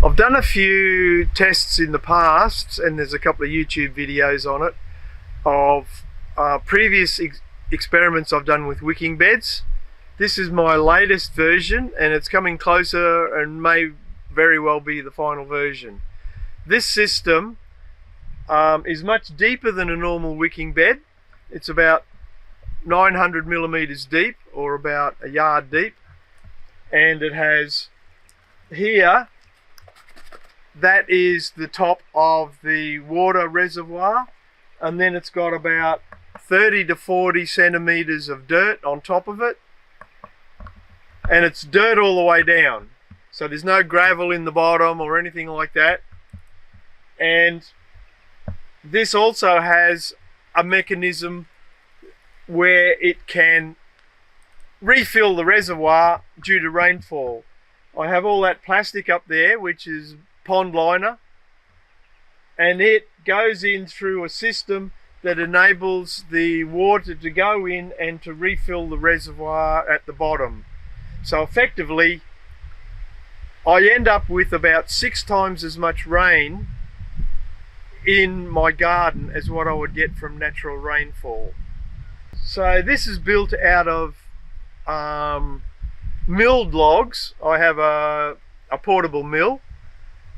I've done a few tests in the past, and there's a couple of YouTube videos on it of previous experiments I've done with wicking beds. This is my latest version, and it's coming closer and may very well be the final version. This system is much deeper than a normal wicking bed. It's about 900 millimeters deep, or about a yard deep, and it has here, that is the top of the water reservoir, and then it's got about 30 to 40 centimeters of dirt on top of it, and it's dirt all the way down, so there's no gravel in the bottom or anything like that. And this also has a mechanism where it can refill the reservoir due to rainfall. I have all that plastic up there, which is pond liner, and it goes in through a system that enables the water to go in and to refill the reservoir at the bottom. So effectively I end up with about 6 times as much rain in my garden as what I would get from natural rainfall. So this is built out of milled logs. I have a portable mill,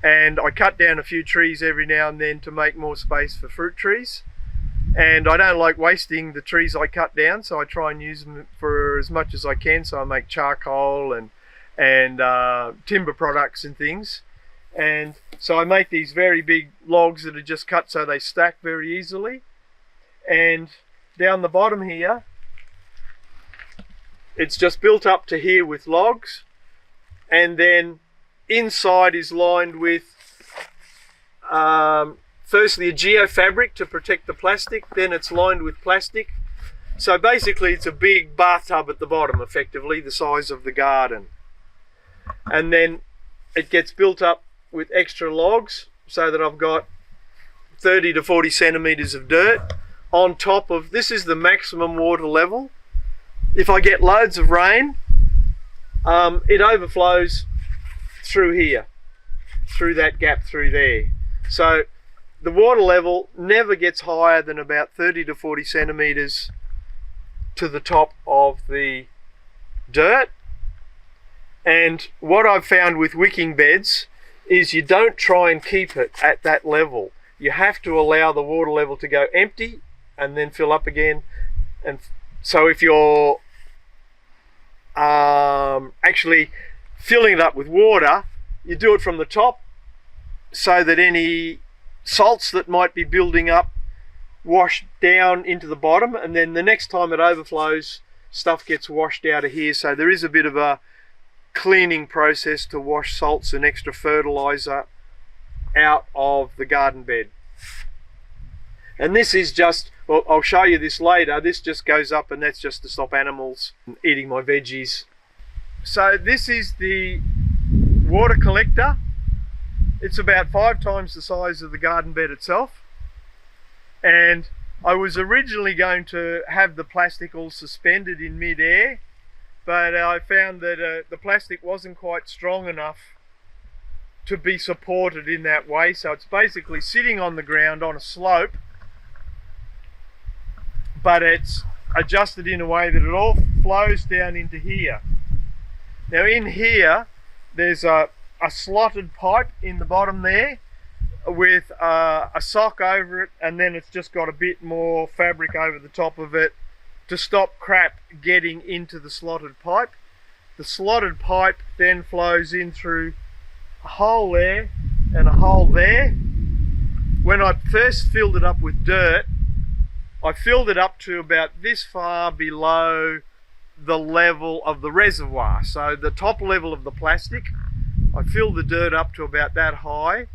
and I cut down a few trees every now and then to make more space for fruit trees, and I don't like wasting the trees I cut down, so I try and use them for as much as I can. So I make charcoal and timber products and things, and so I make these very big logs that are just cut so they stack very easily. And down the bottom here, it's just built up to here with logs, and then inside is lined with firstly a geofabric to protect the plastic, then it's lined with plastic. So basically it's a big bathtub at the bottom, effectively the size of the garden, and then it gets built up with extra logs so that I've got 30 to 40 centimeters of dirt on top of this. Is the maximum water level. If I get loads of rain, it overflows through here, through that gap through there. So the water level never gets higher than about 30 to 40 centimeters to the top of the dirt. And what I've found with wicking beds is you don't try and keep it at that level. You have to allow the water level to go empty and then fill up again. And so if you're actually filling it up with water, you do it from the top so that any salts that might be building up wash down into the bottom, and then the next time it overflows, stuff gets washed out of here. So there is a bit of a cleaning process to wash salts and extra fertilizer out of the garden bed. And this is just, well, I'll show you this later, this just goes up, and that's just to stop animals eating my veggies. So this is the water collector. It's about 5 times the size of the garden bed itself, and I was originally going to have the plastic all suspended in mid-air, but I found that the plastic wasn't quite strong enough to be supported in that way. So it's basically sitting on the ground on a slope, but it's adjusted in a way that it all flows down into here. Now in here there's a slotted pipe in the bottom there with a sock over it, and then it's just got a bit more fabric over the top of it to stop crap getting into the slotted pipe. The slotted pipe then flows in through a hole there and a hole there. When I first filled it up with dirt, I filled it up to about this far below the level of the reservoir, so the top level of the plastic. I filled the dirt up to about that high.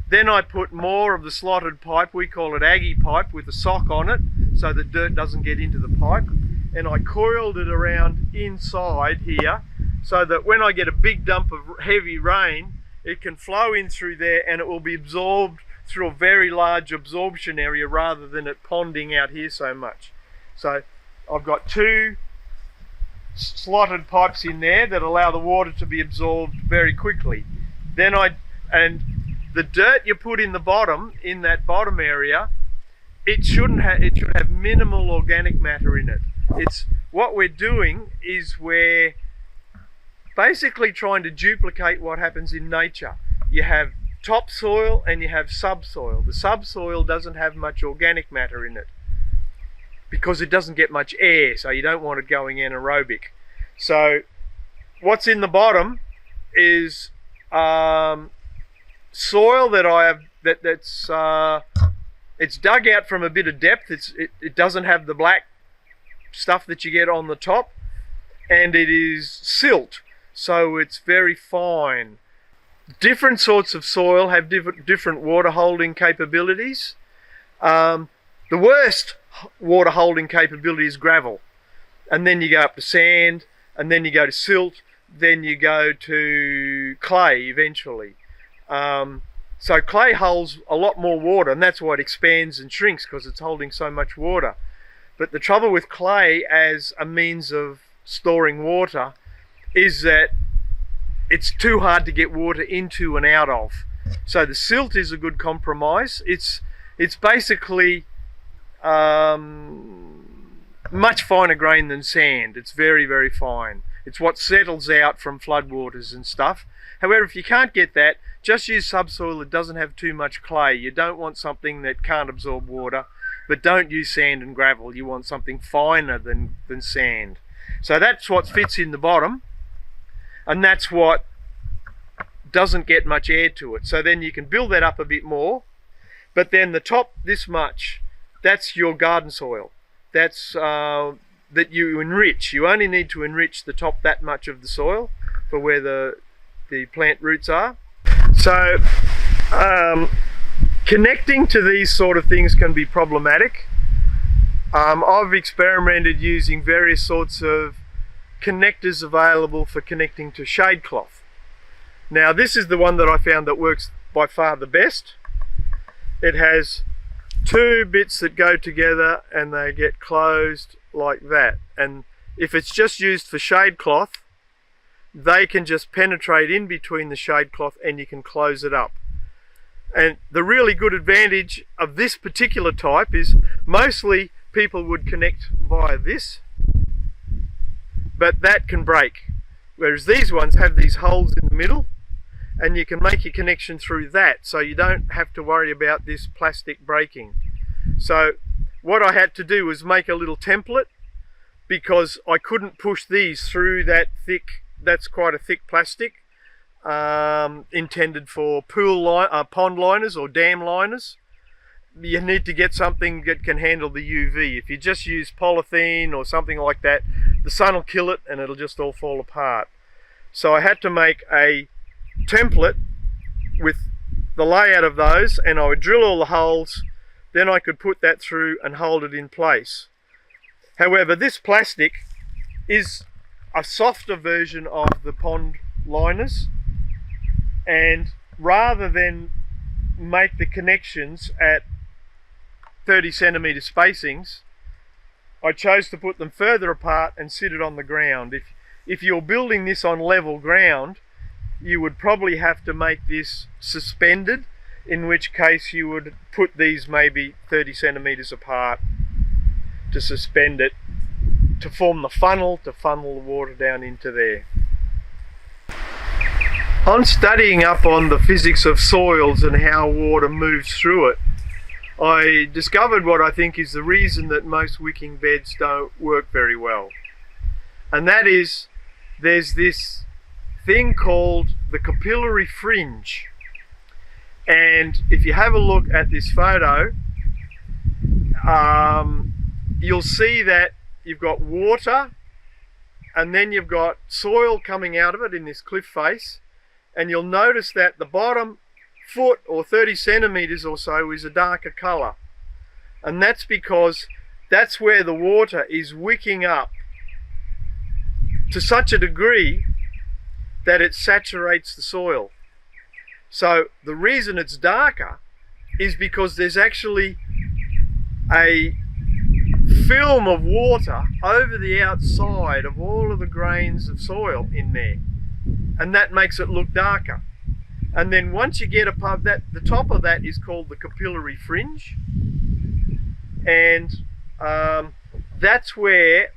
Then I put more of the slotted pipe, we call it Aggie pipe, with a sock on it so that dirt doesn't get into the pipe, and I coiled it around inside here so that when I get a big dump of heavy rain, it can flow in through there and it will be absorbed through a very large absorption area rather than it ponding out here so much. So I've got 2 slotted pipes in there that allow the water to be absorbed very quickly. Then I And the dirt you put in the bottom, in that bottom area, it should have minimal organic matter in it. It's what we're doing is we're basically trying to duplicate what happens in nature. You have topsoil and you have subsoil. The subsoil doesn't have much organic matter in it because it doesn't get much air, so you don't want it going anaerobic. So what's in the bottom is soil that I have it's dug out from a bit of depth. It doesn't have the black stuff that you get on the top, and it is silt, so it's very fine. Different sorts of soil have different water holding capabilities. The worst water holding capability is gravel, and then you go up to sand, and then you go to silt, then you go to clay eventually. So clay holds a lot more water, and that's why it expands and shrinks, because it's holding so much water. But the trouble with clay as a means of storing water is that it's too hard to get water into and out of. So the silt is a good compromise. It's basically much finer grain than sand. It's very, very fine. It's what settles out from floodwaters and stuff. However, if you can't get that, just use subsoil that doesn't have too much clay. You don't want something that can't absorb water, but don't use sand and gravel. You want something finer than sand. So that's what fits in the bottom, and that's what doesn't get much air to it. So then you can build that up a bit more, but then the top, this much, that's your garden soil. That's that you enrich. You only need to enrich the top that much of the soil for where the plant roots are. So connecting to these sort of things can be problematic. I've experimented using various sorts of connectors available for connecting to shade cloth. Now this is the one that I found that works by far the best. It has two bits that go together and they get closed like that, and if it's just used for shade cloth, they can just penetrate in between the shade cloth and you can close it up. And the really good advantage of this particular type is mostly people would connect via this, but that can break, whereas these ones have these holes in the middle and you can make your connection through that, so you don't have to worry about this plastic breaking. So what I had to do was make a little template, because I couldn't push these through that thick, that's quite a thick plastic, intended for pond liners or dam liners. You need to get something that can handle the UV. If you just use polythene or something like that, the sun will kill it and it'll just all fall apart. So I had to make a template with the layout of those, and I would drill all the holes, then I could put that through and hold it in place. However, this plastic is a softer version of the pond liners, and rather than make the connections at 30 centimeter spacings, I chose to put them further apart and sit it on the ground. If you're building this on level ground, you would probably have to make this suspended, in which case you would put these maybe 30 centimeters apart to suspend it, to form the funnel, to funnel the water down into there. On studying up on the physics of soils and how water moves through it, I discovered what I think is the reason that most wicking beds don't work very well. And that is, there's this thing called the capillary fringe. And if you have a look at this photo, you'll see that you've got water and then you've got soil coming out of it in this cliff face, and you'll notice that the bottom foot or 30 centimeters or so is a darker color, and that's because that's where the water is wicking up to such a degree that it saturates the soil. So the reason it's darker is because there's actually a film of water over the outside of all of the grains of soil in there, and that makes it look darker. And then once you get above that, the top of that is called the capillary fringe. And that's where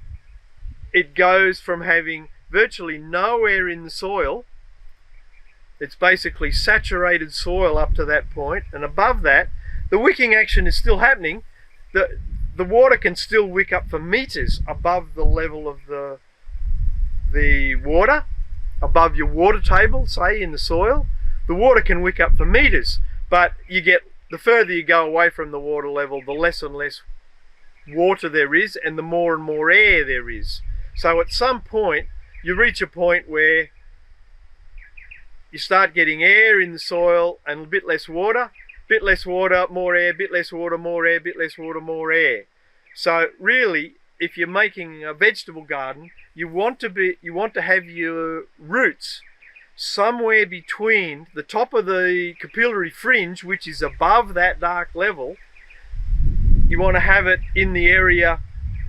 it goes from having virtually no air in the soil. It's basically saturated soil up to that point, and above that the wicking action is still happening. The water can still wick up for meters above the level of the water, above your water table, say in the soil. The water can wick up for meters, but the further you go away from the water level, the less and less water there is, and the more and more air there is. So at some point you reach a point where you start getting air in the soil and a bit less water, more air, bit less water, more air, bit less water, more air. So really, if you're making a vegetable garden, you want to have your roots somewhere between the top of the capillary fringe, which is above that dark level. You want to have it in the area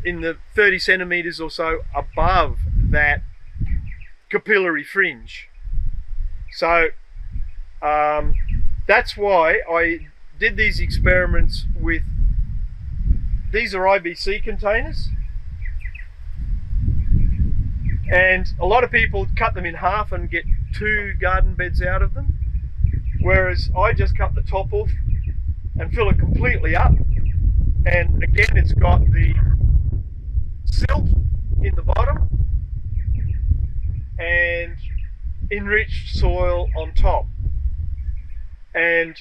in the 30 centimeters or so above that capillary fringe. So that's why I did these experiments with, these are IBC containers, and a lot of people cut them in half and get 2 garden beds out of them, whereas I just cut the top off and fill it completely up. And again, it's got the silt in the bottom and enriched soil on top. And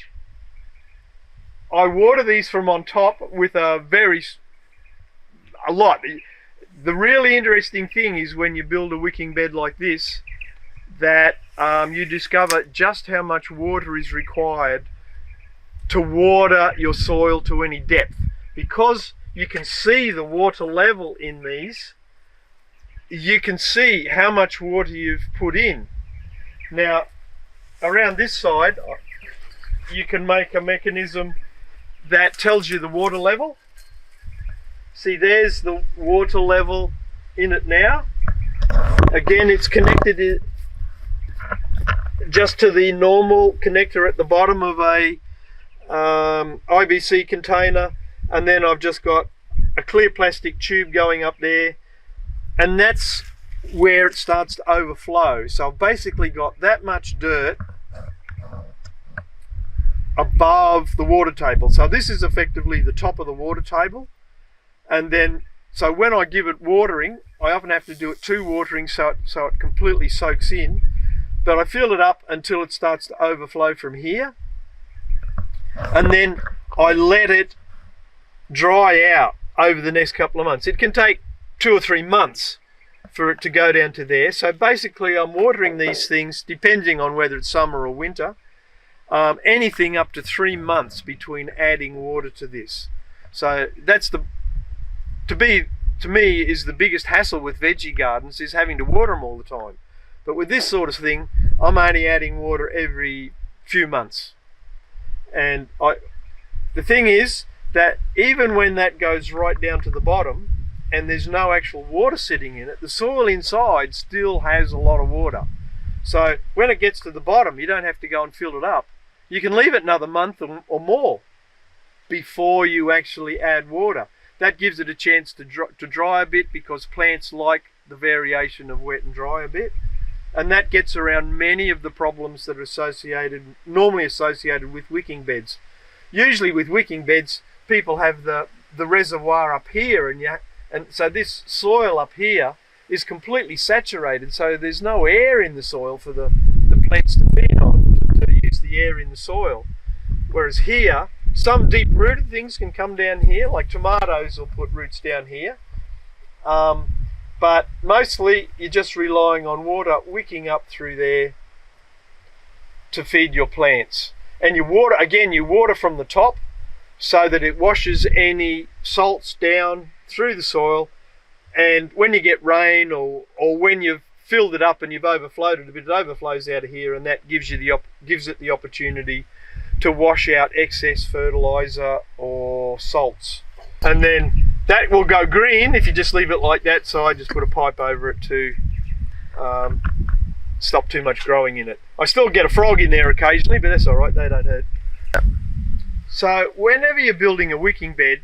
I water these from on top with a lot. The really interesting thing is when you build a wicking bed like this, that you discover just how much water is required to water your soil to any depth. Because you can see the water level in these, you can see how much water you've put in. Now, around this side, you can make a mechanism that tells you the water level. See, there's the water level in it now. Again, it's connected just to the normal connector at the bottom of a IBC container, and then I've just got a clear plastic tube going up there, and that's where it starts to overflow. So I've basically got that much dirt above the water table. So this is effectively the top of the water table. And then, so when I give it watering, I often have to do it 2 waterings so it completely soaks in. But I fill it up until it starts to overflow from here. And then I let it dry out over the next couple of months. It can take 2 or 3 months for it to go down to there. So basically I'm watering these things, depending on whether it's summer or winter, anything up to 3 months between adding water to this. So that's to me is the biggest hassle with veggie gardens, is having to water them all the time. But with this sort of thing, I'm only adding water every few months. And the thing is that even when that goes right down to the bottom and there's no actual water sitting in it, the soil inside still has a lot of water. So when it gets to the bottom, you don't have to go and fill it up. You can leave it another month or more before you actually add water. That gives it a chance to dry a bit, because plants like the variation of wet and dry a bit. And that gets around many of the problems that are normally associated with wicking beds. Usually with wicking beds, people have the reservoir up here, and so this soil up here is completely saturated, so there's no air in the soil for the plants to feed on, to use the air in the soil. Whereas here, some deep-rooted things can come down here, like tomatoes will put roots down here. But mostly you're just relying on water wicking up through there to feed your plants. And you water from the top so that it washes any salts down through the soil. And when you get rain or when you've filled it up and you've overflowed it a bit, it overflows out of here, and that gives it the opportunity to wash out excess fertilizer or salts. And then that will go green if you just leave it like that, so I just put a pipe over it to stop too much growing in it. I still get a frog in there occasionally, but that's all right, they don't hurt. So whenever you're building a wicking bed,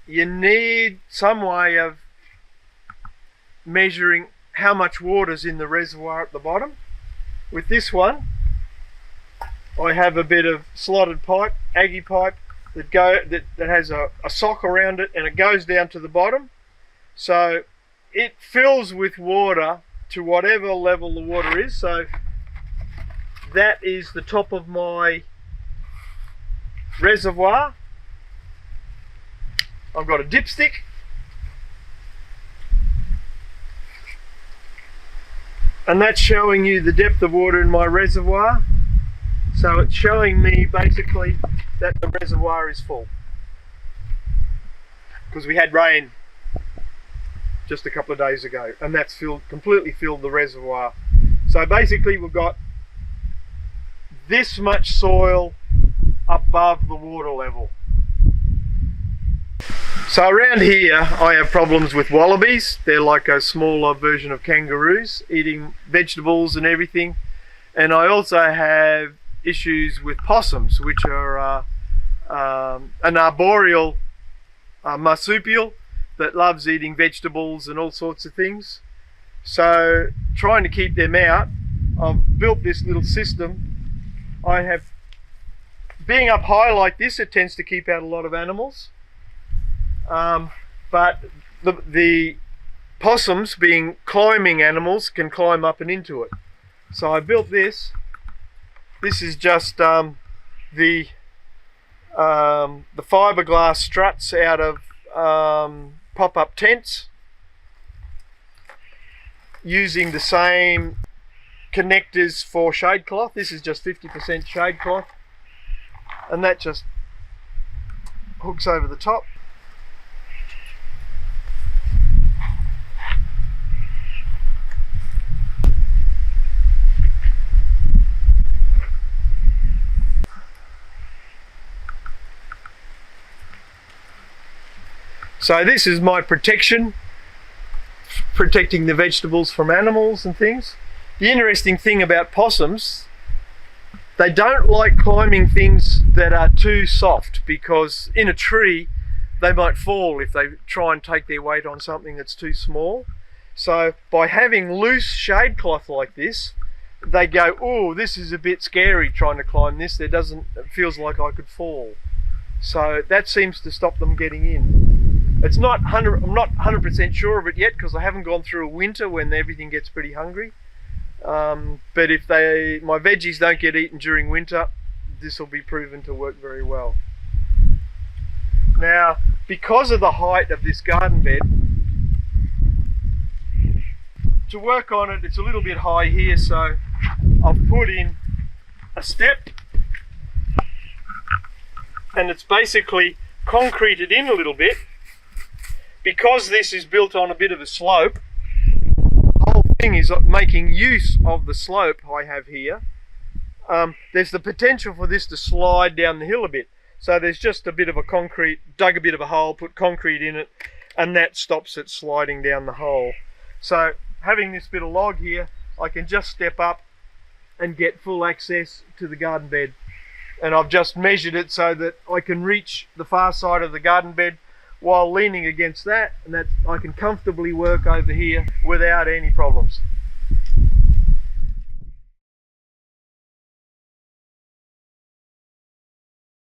you need some way of measuring how much water's in the reservoir at the bottom. With this one, I have a bit of slotted pipe, Aggie pipe, that has a sock around it, and it goes down to the bottom. So it fills with water to whatever level the water is. So that is the top of my reservoir. I've got a dipstick. And that's showing you the depth of water in my reservoir. So it's showing me basically that the reservoir is full. Because we had rain just a couple of days ago, and that's completely filled the reservoir. So basically we've got this much soil above the water level. So around here I have problems with wallabies. They're like a smaller version of kangaroos, eating vegetables and everything. And I also have issues with possums, which are an arboreal marsupial that loves eating vegetables and all sorts of things. So trying to keep them out, I've built this little system. Being up high like this, it tends to keep out a lot of animals. But the possums, being climbing animals, can climb up and into it. So I built this. This is just the fiberglass struts out of pop-up tents, using the same connectors for shade cloth. This is just 50% shade cloth, and that just hooks over the top. So this is my protection, protecting the vegetables from animals and things. The interesting thing about possums, they don't like climbing things that are too soft, because in a tree they might fall if they try and take their weight on something that's too small. So by having loose shade cloth like this, they go, oh, this is a bit scary trying to climb this. It feels like I could fall. So that seems to stop them getting in. I'm not 100% sure of it yet, because I haven't gone through a winter when everything gets pretty hungry. But if my veggies don't get eaten during winter, this will be proven to work very well. Now, because of the height of this garden bed, to work on it, it's a little bit high here, so I've put in a step, and it's basically concreted in a little bit. Because this is built on a bit of a slope, the whole thing is making use of the slope I have here. There's the potential for this to slide down the hill a bit. So there's just a bit of a dug a bit of a hole, put concrete in it, and that stops it sliding down the hole. So having this bit of log here, I can just step up and get full access to the garden bed. And I've just measured it so that I can reach the far side of the garden bed while leaning against that, and that I can comfortably work over here without any problems.